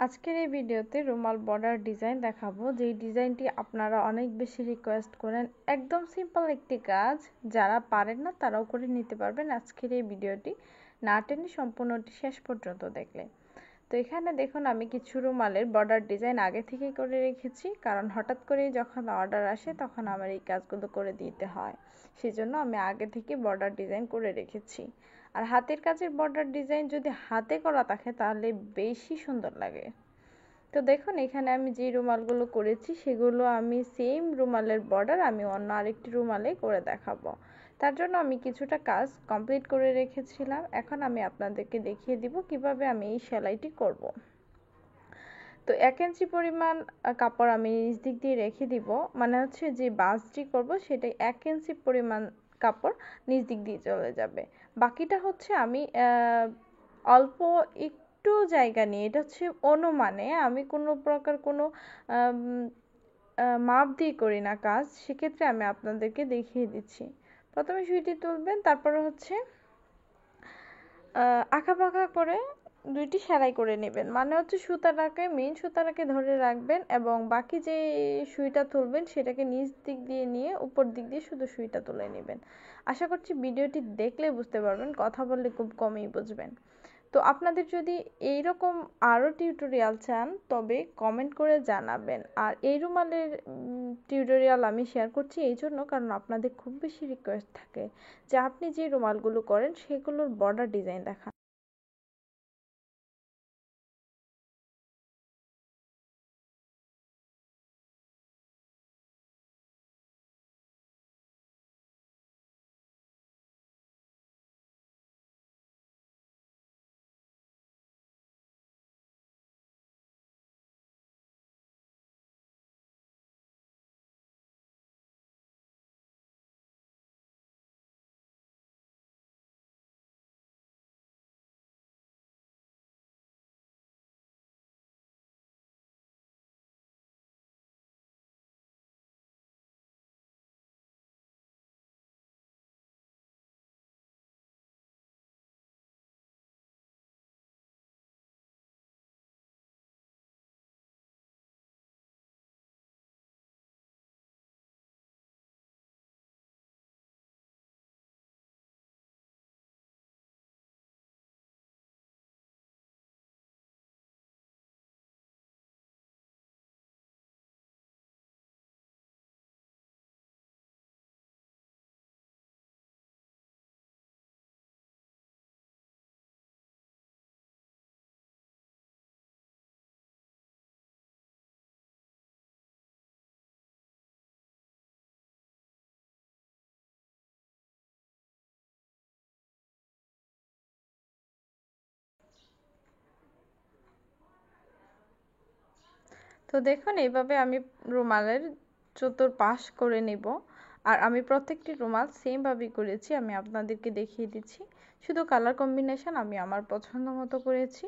আজকের এই ভিডিওতে রুমাল বর্ডার ডিজাইন দেখাবো, যেই ডিজাইনটি আপনারা অনেক বেশি রিকোয়েস্ট করেন। একদম সিম্পল একটি কাজ, যারা পারেন না তারাও করে নিতে পারবেন আজকের এই ভিডিওটি না টেনে সম্পূর্ণটি শেষ পর্যন্ত দেখলে। তো এখানে দেখুন, আমি কিছু রুমালের বর্ডার ডিজাইন আগে থেকেই করে রেখেছি, কারণ হঠাৎ করেই যখন অর্ডার আসে তখন আমার এই কাজগুলো করে দিতে হয়, সেজন্য আমি আগে থেকে বর্ডার ডিজাইন করে রেখেছি। আর হাতের কাজের বর্ডার ডিজাইন যদি হাতে করা থাকে তাহলে বেশি সুন্দর লাগে। তো দেখুন, এখানে আমি যে রুমালগুলো করেছি সেগুলো আমি সেম রুমালের বর্ডার আমি অন্য আরেকটি রুমালে করে দেখাবো। তার জন্য আমি কিছুটা কাজ কমপ্লিট করে রেখেছিলাম, এখন আমি আপনাদেরকে দেখিয়ে দিব কিভাবে আমি এই সেলাইটি করব। তো 1 ইঞ্চি পরিমাণ কাপড় আমি নিচ দিক দিয়ে রেখে দিব, মানে হচ্ছে যে বাঁশটি করব সেটাই 1 ইঞ্চি পরিমাণ কাপড় নিচ দিক দিয়ে চলে যাবে। বাকিটা হচ্ছে আমি অল্প একটু জায়গা নিয়ে, এটা হচ্ছে অনুমানে, আমি কোনো প্রকার কোনো মাপ দিয়ে করি না কাজ, সেক্ষেত্রে আমি আপনাদেরকে দেখিয়ে দিচ্ছি। প্রথমে সুইটি তুলবেন, তারপরে হচ্ছে আঁকাবাঁকা করে দুইটি সেলাই করে নেবেন, মানে হচ্ছে সুতাটাকে মেইন সুতাটাকে ধরে রাখবেন এবং বাকি যে সুইটা তুলবেন সেটাকে নিচ দিক দিয়ে নিয়ে উপর দিক দিয়ে শুধু সুইটা তুলে নেবেন। আশা করছি ভিডিওটি দেখলে বুঝতে পারবেন, কথা বললে খুব কমই বুঝবেন। তো আপনাদের যদি এইরকম আরও টিউটোরিয়াল চান তবে কমেন্ট করে জানাবেন। আর এই রুমালের টিউটোরিয়াল আমি শেয়ার করছি এই জন্য, কারণ আপনাদের খুব বেশি রিকোয়েস্ট থাকে যে আপনি যে রুমালগুলো করেন সেগুলোর বর্ডার ডিজাইন দেখান। তো দেখুন, এইভাবে আমি রুমালের চতুর্পাশ করে নেব। আর আমি প্রত্যেকটি রুমাল সেমভাবেই করেছি, আমি আপনাদেরকে দেখিয়ে দিচ্ছি। শুধু কালার কম্বিনেশন আমি আমার পছন্দ মতো করেছি।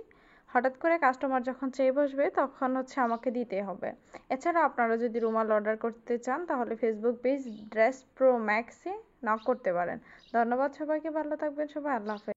হঠাৎ করে কাস্টমার যখন চেয়ে বসবে তখন হচ্ছে আমাকে দিতে হবে। এছাড়া আপনারা যদি রুমাল অর্ডার করতে চান তাহলে ফেসবুক পেজ ড্রেস প্রো ম্যাক্সে নক করতে পারেন। ধন্যবাদ সবাইকে, ভালো থাকবেন সবাই, আল্লাহ হাফেজ।